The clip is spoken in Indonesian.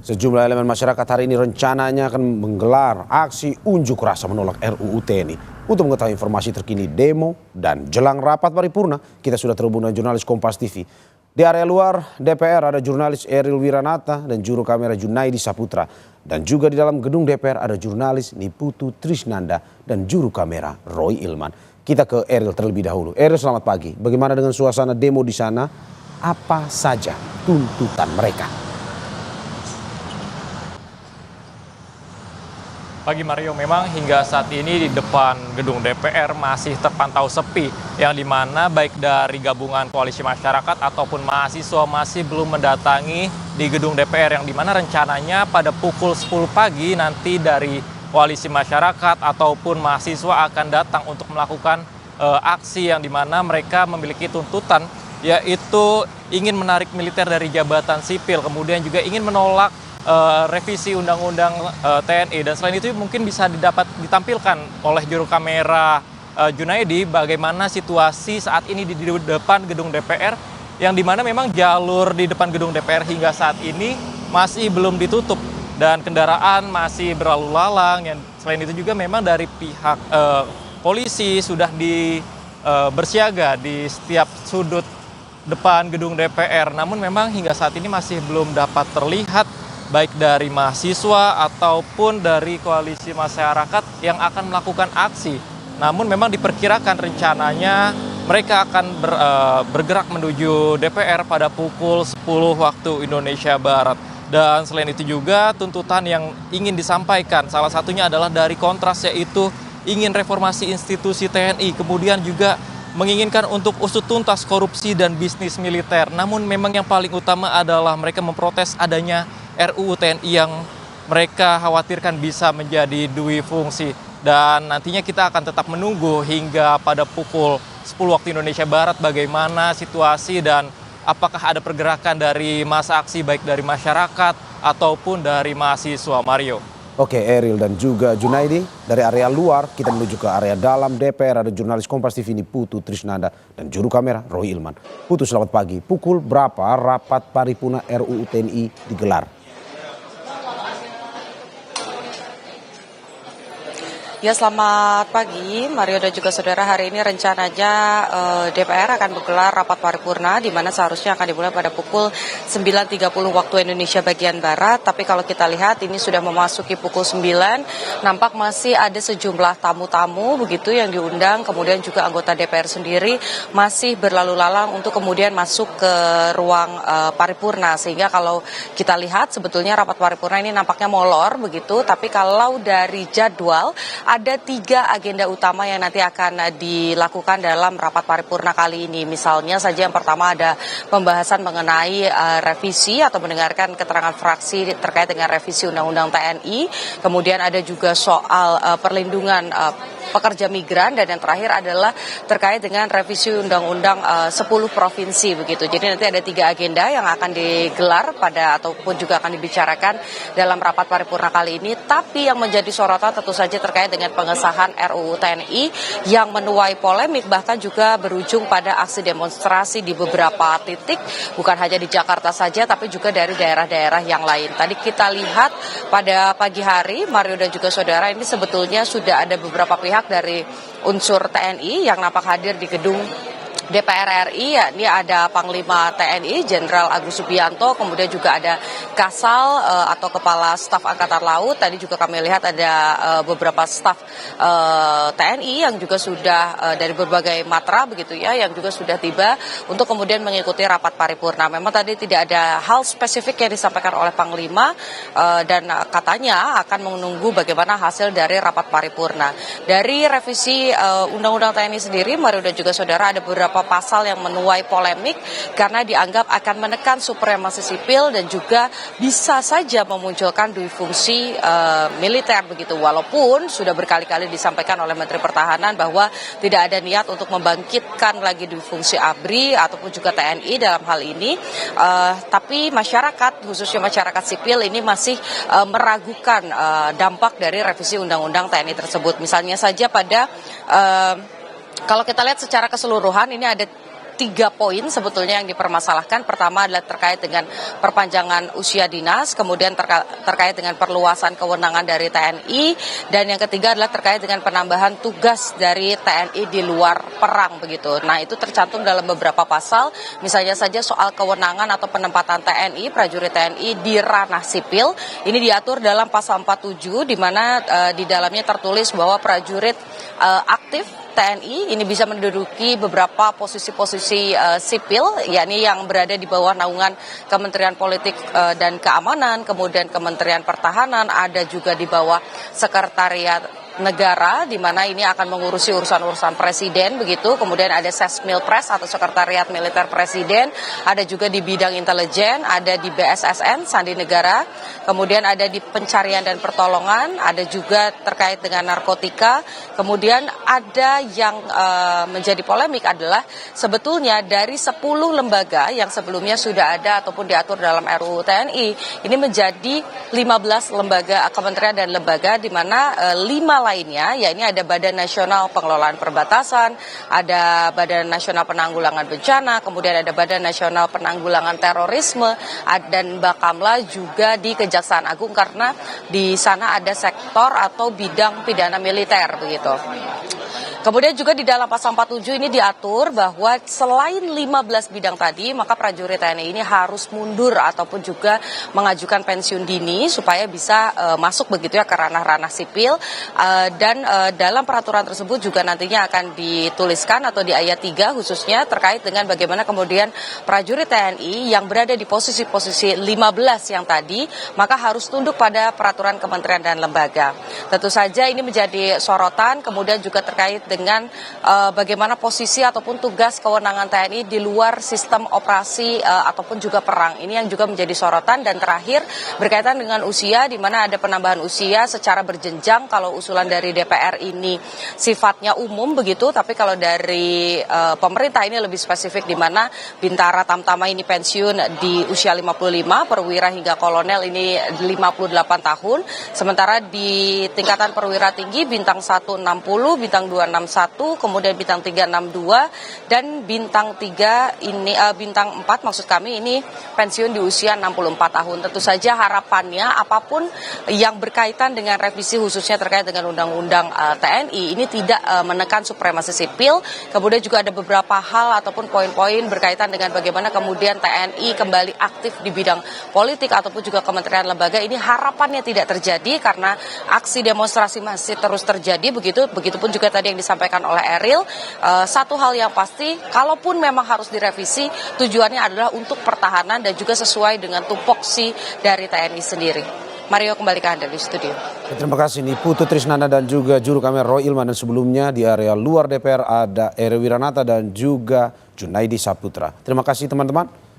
Sejumlah elemen masyarakat hari ini rencananya akan menggelar aksi unjuk rasa menolak RUU TNI. Untuk mengetahui informasi terkini demo dan jelang rapat paripurna, kita sudah terhubung dengan jurnalis Kompas TV. Di area luar DPR ada jurnalis Eril Wiranata dan juru kamera Junaidi Saputra. Dan juga di dalam gedung DPR ada jurnalis Niputu Trisnanda dan juru kamera Roy Ilman. Kita ke Eril terlebih dahulu. Eril, selamat pagi. Bagaimana dengan suasana demo di sana? Apa saja tuntutan mereka? Pagi Mario, memang hingga saat ini di depan gedung DPR masih terpantau sepi, yang dimana baik dari gabungan koalisi masyarakat ataupun mahasiswa masih belum mendatangi di gedung DPR, yang dimana rencananya pada pukul 10 pagi nanti dari koalisi masyarakat ataupun mahasiswa akan datang untuk melakukan aksi yang dimana mereka memiliki tuntutan, yaitu ingin menarik militer dari jabatan sipil, kemudian juga ingin menolak revisi undang-undang TNI. Dan selain itu mungkin bisa ditampilkan oleh juru kamera Junaidi bagaimana situasi saat ini di depan gedung DPR, yang dimana memang jalur di depan gedung DPR hingga saat ini masih belum ditutup dan kendaraan masih berlalu lalang. Dan selain itu juga memang dari pihak polisi sudah bersiaga di setiap sudut depan gedung DPR, namun memang hingga saat ini masih belum dapat terlihat baik dari mahasiswa ataupun dari koalisi masyarakat yang akan melakukan aksi. Namun memang diperkirakan rencananya mereka akan bergerak menuju DPR pada pukul 10 waktu Indonesia Barat. Dan selain itu juga tuntutan yang ingin disampaikan salah satunya adalah dari Kontras, yaitu ingin reformasi institusi TNI, kemudian juga menginginkan untuk usut tuntas korupsi dan bisnis militer. Namun memang yang paling utama adalah mereka memprotes adanya RUU TNI yang mereka khawatirkan bisa menjadi dui fungsi. Dan nantinya kita akan tetap menunggu hingga pada pukul 10 waktu Indonesia Barat bagaimana situasi dan apakah ada pergerakan dari masa aksi baik dari masyarakat ataupun dari mahasiswa. Mario. Oke, Eril dan juga Junaidi. Dari area luar kita menuju ke area dalam DPR, ada jurnalis Kompas TV Niputu Trisnanda dan juru kamera Roy Ilman. Putu, selamat pagi. Pukul berapa rapat paripurna RUU TNI digelar? Ya, selamat pagi Mario dan juga saudara. Hari ini rencananya DPR akan menggelar rapat paripurna di mana seharusnya akan dimulai pada pukul 9.30 waktu Indonesia bagian Barat. Tapi kalau kita lihat ini sudah memasuki pukul 9, nampak masih ada sejumlah tamu-tamu begitu yang diundang. Kemudian juga anggota DPR sendiri masih berlalu lalang untuk kemudian masuk ke ruang paripurna. Sehingga kalau kita lihat sebetulnya rapat paripurna ini nampaknya molor begitu. Tapi kalau dari jadwal, ada 3 agenda utama yang nanti akan dilakukan dalam rapat paripurna kali ini. Misalnya saja yang pertama ada pembahasan mengenai revisi atau mendengarkan keterangan fraksi terkait dengan revisi Undang-Undang TNI. Kemudian ada juga soal perlindungan pekerja migran, dan yang terakhir adalah terkait dengan revisi Undang-Undang 10 provinsi begitu. Jadi nanti ada 3 agenda yang akan digelar ataupun juga akan dibicarakan dalam rapat paripurna kali ini. Tapi yang menjadi sorotan tentu saja terkait dengan pengesahan RUU TNI yang menuai polemik, bahkan juga berujung pada aksi demonstrasi di beberapa titik, bukan hanya di Jakarta saja tapi juga dari daerah-daerah yang lain. Tadi kita lihat pada pagi hari, Mario dan juga saudara, ini sebetulnya sudah ada beberapa pihak dari unsur TNI yang nampak hadir di gedung DPR RI, yakni ada Panglima TNI Jenderal Agus Subianto, kemudian juga ada Kasal atau Kepala Staf Angkatan Laut. Tadi juga kami lihat ada beberapa staf TNI yang juga sudah dari berbagai matra begitu ya, yang juga sudah tiba untuk kemudian mengikuti rapat paripurna. Memang tadi tidak ada hal spesifik yang disampaikan oleh Panglima dan katanya akan menunggu bagaimana hasil dari rapat paripurna. Dari revisi Undang-Undang TNI sendiri, Mario dan juga saudara, ada beberapa pasal yang menuai polemik karena dianggap akan menekan supremasi sipil dan juga bisa saja memunculkan dui fungsi militer begitu. Walaupun sudah berkali-kali disampaikan oleh Menteri Pertahanan bahwa tidak ada niat untuk membangkitkan lagi dui fungsi ABRI ataupun juga TNI dalam hal ini, tapi masyarakat, khususnya masyarakat sipil ini masih meragukan dampak dari revisi Undang-Undang TNI tersebut. Misalnya saja pada kalau kita lihat secara keseluruhan ini ada 3 poin sebetulnya yang dipermasalahkan. Pertama adalah terkait dengan perpanjangan usia dinas, kemudian terkait dengan perluasan kewenangan dari TNI, dan yang ketiga adalah terkait dengan penambahan tugas dari TNI di luar perang begitu. Nah, itu tercantum dalam beberapa pasal, misalnya saja soal kewenangan atau penempatan TNI, prajurit TNI di ranah sipil. Ini diatur dalam pasal 47 di mana di dalamnya tertulis bahwa prajurit aktif TNI ini bisa menduduki beberapa posisi-posisi sipil, yakni yang berada di bawah naungan Kementerian Politik dan Keamanan, kemudian Kementerian Pertahanan, ada juga di bawah Sekretariat Negara, di mana ini akan mengurusi urusan-urusan presiden begitu. Kemudian ada Sesmilpres atau Sekretariat Militer Presiden, ada juga di bidang intelijen, ada di BSSN Sandi Negara, kemudian ada di pencarian dan pertolongan, ada juga terkait dengan narkotika. Kemudian ada yang menjadi polemik adalah sebetulnya dari 10 lembaga yang sebelumnya sudah ada ataupun diatur dalam RUU TNI, ini menjadi 15 lembaga kementerian dan lembaga, di mana 5 lainnya, ya ini ada Badan Nasional Pengelolaan Perbatasan, ada Badan Nasional Penanggulangan Bencana, kemudian ada Badan Nasional Penanggulangan Terorisme, dan Bakamla juga di Kejaksaan Agung, karena di sana ada sektor atau bidang pidana militer begitu. Kemudian juga di dalam pasal 47 ini diatur bahwa selain 15 bidang tadi, maka prajurit TNI ini harus mundur ataupun juga mengajukan pensiun dini supaya bisa masuk begitu ya ke ranah-ranah sipil. Dan dalam peraturan tersebut juga nantinya akan dituliskan atau di ayat 3 khususnya terkait dengan bagaimana kemudian prajurit TNI yang berada di posisi-posisi 15 yang tadi, maka harus tunduk pada peraturan kementerian dan lembaga. Tentu saja ini menjadi sorotan, kemudian juga terkait dengan bagaimana posisi ataupun tugas kewenangan TNI di luar sistem operasi ataupun juga perang. Ini yang juga menjadi sorotan. Dan terakhir berkaitan dengan usia, di mana ada penambahan usia secara berjenjang. Kalau usulan dari DPR ini sifatnya umum begitu, tapi kalau dari pemerintah ini lebih spesifik, di mana Bintara Tamtama ini pensiun di usia 55, perwira hingga kolonel ini 58 tahun. Sementara di tingkatan perwira tinggi bintang 1 60, bintang 2 61, kemudian bintang 3 62, dan bintang 3 ini bintang 4 maksud kami ini pensiun di usia 64 tahun. Tentu saja harapannya apapun yang berkaitan dengan revisi khususnya terkait dengan undang-undang TNI ini tidak menekan supremasi sipil. Kemudian juga ada beberapa hal ataupun poin-poin berkaitan dengan bagaimana kemudian TNI kembali aktif di bidang politik ataupun juga kementerian lembaga. Ini harapannya tidak terjadi karena aksi demonstrasi masih terus terjadi begitu. Begitupun juga tadi yang disampaikan oleh Eril, satu hal yang pasti, kalaupun memang harus direvisi, tujuannya adalah untuk pertahanan dan juga sesuai dengan tupoksi dari TNI sendiri. Mario, kembali ke Anda di studio. Terima kasih nih Putu Trisnanda dan juga juru kamera Roy Ilman, dan sebelumnya di area luar DPR ada Eri Wiranata dan juga Junaidi Saputra. Terima kasih teman-teman.